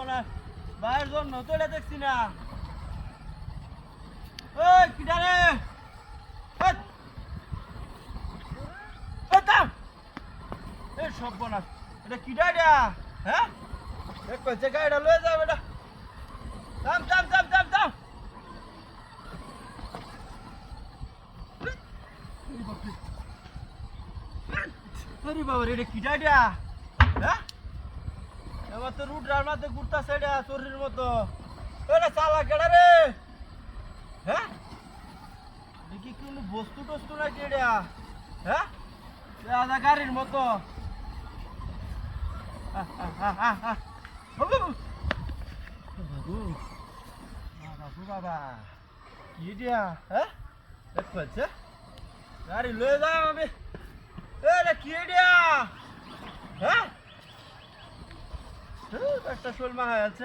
না বাইরের জন্য তো এটা দেখছি না। ওই কিটা রে সব বনা এটা কিটা এটা হ্যাঁ কইছে গাড়িটা লয়ে যাও এটা থাম থাম থাম থাম থাম আরে বাবা রে এটা কিটা এটা হ্যাঁ আমার তো রুট রার মাঝে ঘুরতাছে এটা চোরের মতো এটা চালা কেডা রে হ্যাঁ দেখি কোনো বস্তু টস্তু নাকি এটা হ্যাঁ আধা গাড়ির মতো বাবা কি দিয়া হ্যাঁ দেখছে গাড়ি লয়ে যাও আমি এটা কি দিয়া হ্যাঁ একটা শোল মাখা আছে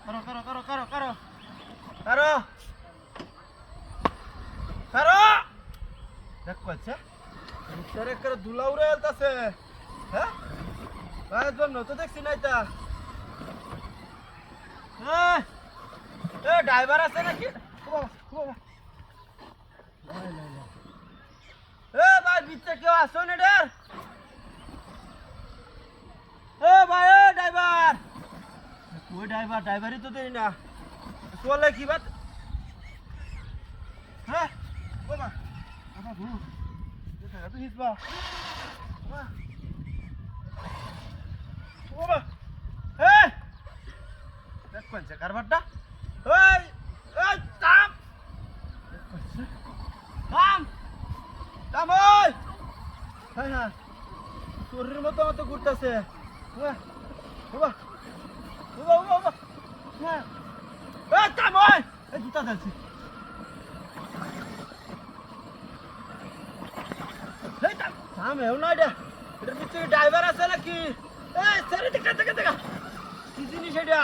করো করো করো করো করো করো করো দেখছে ভিতরে করে ধুলা উড়ে এলতাছে হ্যাঁ ভাইয়ের জন্য তো দেখছি না এটা ড্রাইভার আছে নাকি ভাই ভিতরে কেউ আসো না এটার ভাই ড্রাইভার ওই ড্রাইভারই তো দেরি না চলে কি বাত হ্যাঁ বাবা তুই হিসবা বাবা দেখছে কারবারটা ওই ওই থাম থাম থাম ওই হ্যাঁ হ্যাঁ চোরের মতো মতো ঘুরতেছে বাবা বাবা বাবা হ্যাঁ এই থাম ওই এই জুতা যাচ্ছে থাম হেও না এটা এটার পিছনে ড্রাইভার আছে নাকি এই সারি দেখা দেখা দেখা কি জিনিস এটা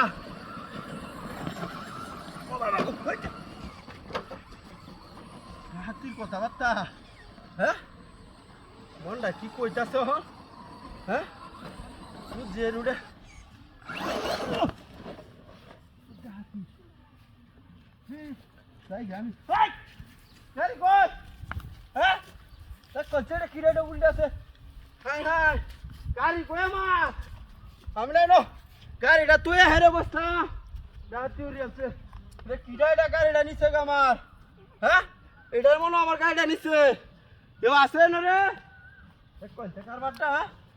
হাতির কথাবার্তা হ্যাঁ মনটা কি কইতাছে হ্যাঁ যে রুডে গাড়িটা তুই হেরে বসা গাড়িটা নিচ্ছে আমার হ্যাঁ এটার মনে আমার গাড়িটা নিচ্ছে কেউ আছে না রে কারবারটা